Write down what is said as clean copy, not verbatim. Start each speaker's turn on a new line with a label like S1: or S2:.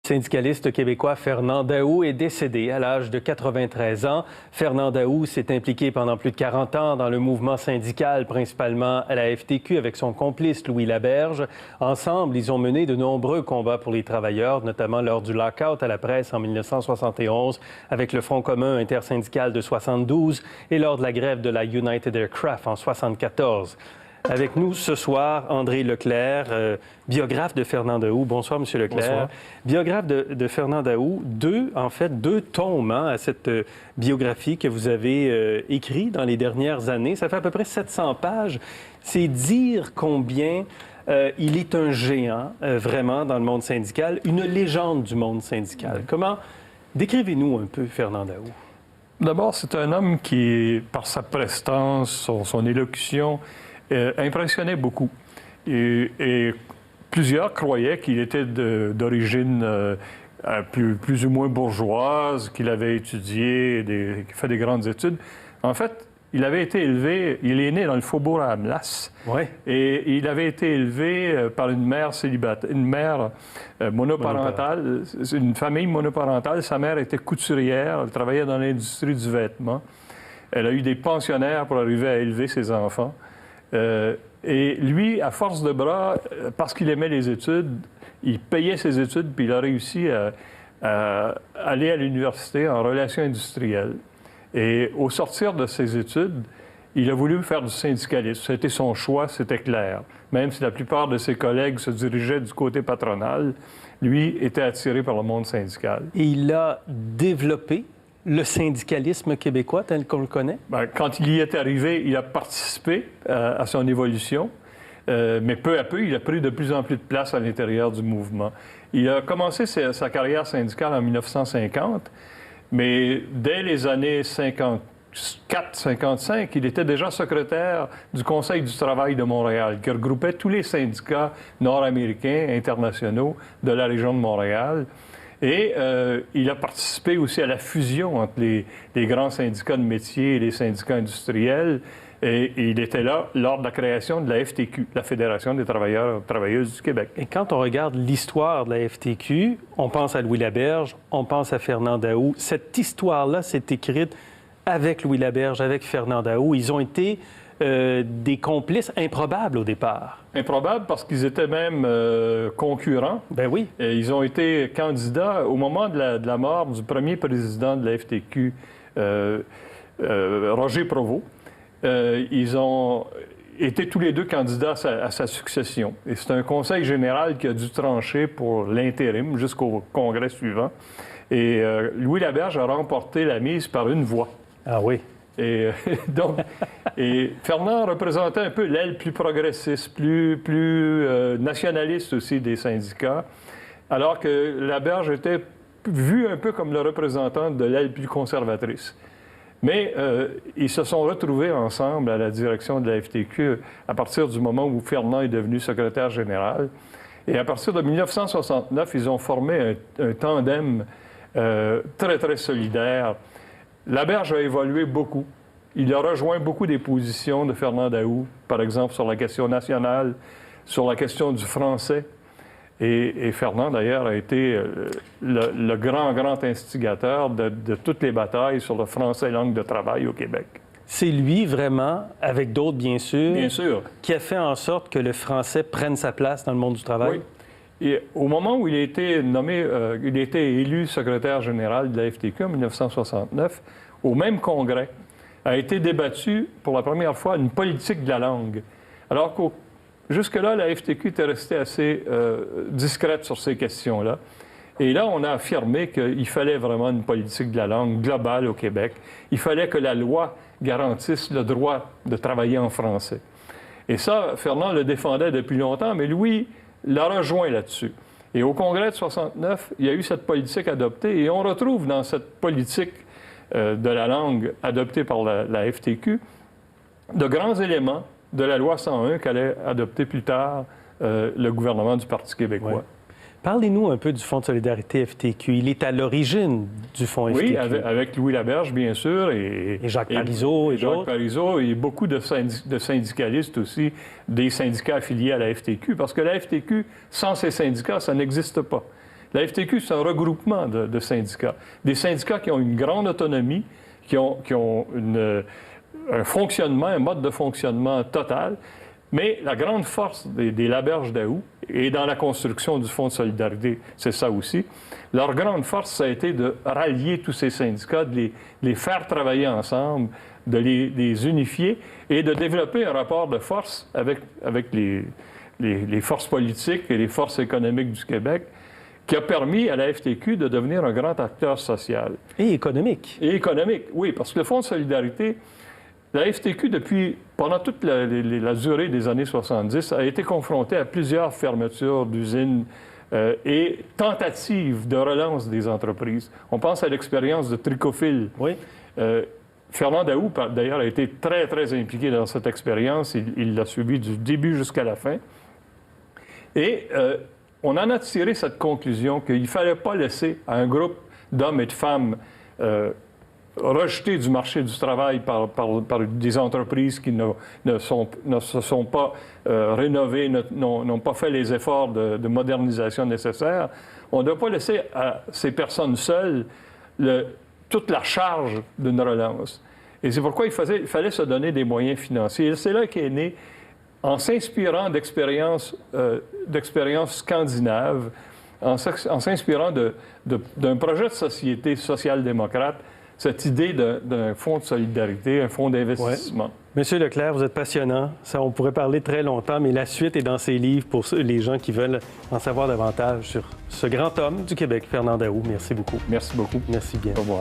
S1: Le syndicaliste québécois Fernand Daoust est décédé à l'âge de 93 ans. Fernand Daoust s'est impliqué pendant plus de 40 ans dans le mouvement syndical, principalement à la FTQ, avec son complice Louis Laberge. Ensemble, ils ont mené de nombreux combats pour les travailleurs, notamment lors du lockout à la presse en 1971, avec le Front commun intersyndical de 72 et lors de la grève de la United Aircraft en 74. Avec nous ce soir, André Leclerc, biographe de Fernand Daoust. Bonsoir, M. Leclerc.
S2: Bonsoir.
S1: Biographe de Fernand Daoust. Deux tomes à cette biographie que vous avez écrit dans les dernières années. Ça fait à peu près 700 pages. C'est dire combien il est un géant, vraiment, dans le monde syndical, une légende du monde syndical. Comment... Décrivez-nous un peu Fernand Daoust.
S2: D'abord, c'est un homme qui, par sa prestance, son élocution, impressionnait beaucoup. Et plusieurs croyaient qu'il était d'origine plus ou moins bourgeoise, qu'il avait étudié, qu'il fait des grandes études. En fait, il avait été élevé, il est né dans le faubourg à Amlas.
S1: Ouais.
S2: Et il avait été élevé par une mère célibataire, une mère monoparentale, une famille monoparentale. Sa mère était couturière, elle travaillait dans l'industrie du vêtement. Elle a eu des pensionnaires pour arriver à élever ses enfants. Et lui, à force de bras, parce qu'il aimait les études, il payait ses études, puis il a réussi à aller à l'université en relations industrielles. Et au sortir de ses études, il a voulu faire du syndicalisme. C'était son choix, c'était clair. Même si la plupart de ses collègues se dirigeaient du côté patronal, lui était attiré par le monde syndical.
S1: Et il a développé le syndicalisme québécois tel qu'on le connaît?
S2: Bien, quand il y est arrivé, il a participé à son évolution, mais peu à peu, il a pris de plus en plus de place à l'intérieur du mouvement. Il a commencé sa carrière syndicale en 1950, mais dès les années 54-55, il était déjà secrétaire du Conseil du travail de Montréal, qui regroupait tous les syndicats nord-américains, internationaux de la région de Montréal. Et il a participé aussi à la fusion entre les grands syndicats de métiers et les syndicats industriels. Et il était là lors de la création de la FTQ, la Fédération des travailleurs et travailleuses du Québec.
S1: Et quand on regarde l'histoire de la FTQ, on pense à Louis Laberge, on pense à Fernand Daoust. Cette histoire-là s'est écrite avec Louis Laberge, avec Fernand Daoust. Ils ont été des complices improbables au départ.
S2: Improbables parce qu'ils étaient même concurrents.
S1: Ben oui.
S2: Et ils ont été candidats au moment de la mort du premier président de la FTQ, Roger Provost. Ils ont été tous les deux candidats à sa succession. Et c'est un conseil général qui a dû trancher pour l'intérim jusqu'au congrès suivant. Et Louis Laberge a remporté la mise par une voix.
S1: Ah oui.
S2: Et donc, Fernand représentait un peu l'aile plus progressiste, plus nationaliste aussi des syndicats, alors que Laberge était vu un peu comme le représentant de l'aile plus conservatrice. Mais ils se sont retrouvés ensemble à la direction de la FTQ à partir du moment où Fernand est devenu secrétaire général. Et à partir de 1969, ils ont formé un tandem très, très solidaire. Laberge a évolué beaucoup. Il a rejoint beaucoup des positions de Fernand Daoust, par exemple sur la question nationale, sur la question du français. Et Fernand, d'ailleurs, a été le grand instigateur de toutes les batailles sur le français langue de travail au Québec.
S1: C'est lui, vraiment, avec d'autres, bien sûr, qui a fait en sorte que le français prenne sa place dans le monde du travail?
S2: Oui. Et au moment où il a été nommé, il a été élu secrétaire général de la FTQ en 1969, au même congrès, a été débattu pour la première fois une politique de la langue. Alors que jusque-là, la FTQ était restée assez discrète sur ces questions-là. Et là, on a affirmé qu'il fallait vraiment une politique de la langue globale au Québec. Il fallait que la loi garantisse le droit de travailler en français. Et ça, Fernand le défendait depuis longtemps, mais Louis l'a rejoint là-dessus. Et au congrès de 69, il y a eu cette politique adoptée, et on retrouve dans cette politique de la langue adoptée par la FTQ de grands éléments de la loi 101 qu'allait adopter plus tard le gouvernement du Parti québécois.
S1: Ouais. Parlez-nous un peu du Fonds de solidarité FTQ. Il est à l'origine du Fonds FTQ.
S2: Oui, avec Louis Laberge, bien sûr.
S1: Et Jacques Parizeau et d'autres.
S2: Jacques Parizeau et beaucoup de syndicalistes aussi, des syndicats affiliés à la FTQ. Parce que la FTQ, sans ces syndicats, ça n'existe pas. La FTQ, c'est un regroupement de syndicats. Des syndicats qui ont une grande autonomie, qui ont un fonctionnement, un mode de fonctionnement total. Mais la grande force des Laberge d'Aou, et dans la construction du Fonds de solidarité, c'est ça aussi, leur grande force, ça a été de rallier tous ces syndicats, de les faire travailler ensemble, de les unifier et de développer un rapport de force avec les forces politiques et les forces économiques du Québec, qui a permis à la FTQ de devenir un grand acteur social.
S1: Et économique.
S2: Et économique, oui, parce que le Fonds de solidarité, la FTQ, pendant toute la durée des années 70, a été confrontée à plusieurs fermetures d'usines et tentatives de relance des entreprises. On pense à l'expérience de Tricofil.
S1: Oui.
S2: Fernand Daou, d'ailleurs, a été très, très impliqué dans cette expérience. Il l'a suivi du début jusqu'à la fin. Et on en a tiré cette conclusion qu'il ne fallait pas laisser à un groupe d'hommes et de femmes rejetés du marché du travail par des entreprises qui ne se sont pas rénovées, n'ont pas fait les efforts de modernisation nécessaires. On ne doit pas laisser à ces personnes seules toute la charge d'une relance. Et c'est pourquoi il fallait se donner des moyens financiers. Et c'est là qu'est né, en s'inspirant d'expériences scandinaves, en s'inspirant d'un projet de société social-démocrate, cette idée d'un fonds de solidarité, un fonds d'investissement.
S1: Ouais. Monsieur Leclerc, vous êtes passionnant. Ça, on pourrait parler très longtemps, mais la suite est dans ces livres pour les gens qui veulent en savoir davantage sur ce grand homme du Québec, Fernand Daou. Merci beaucoup.
S2: Merci beaucoup.
S1: Merci bien.
S2: Au revoir.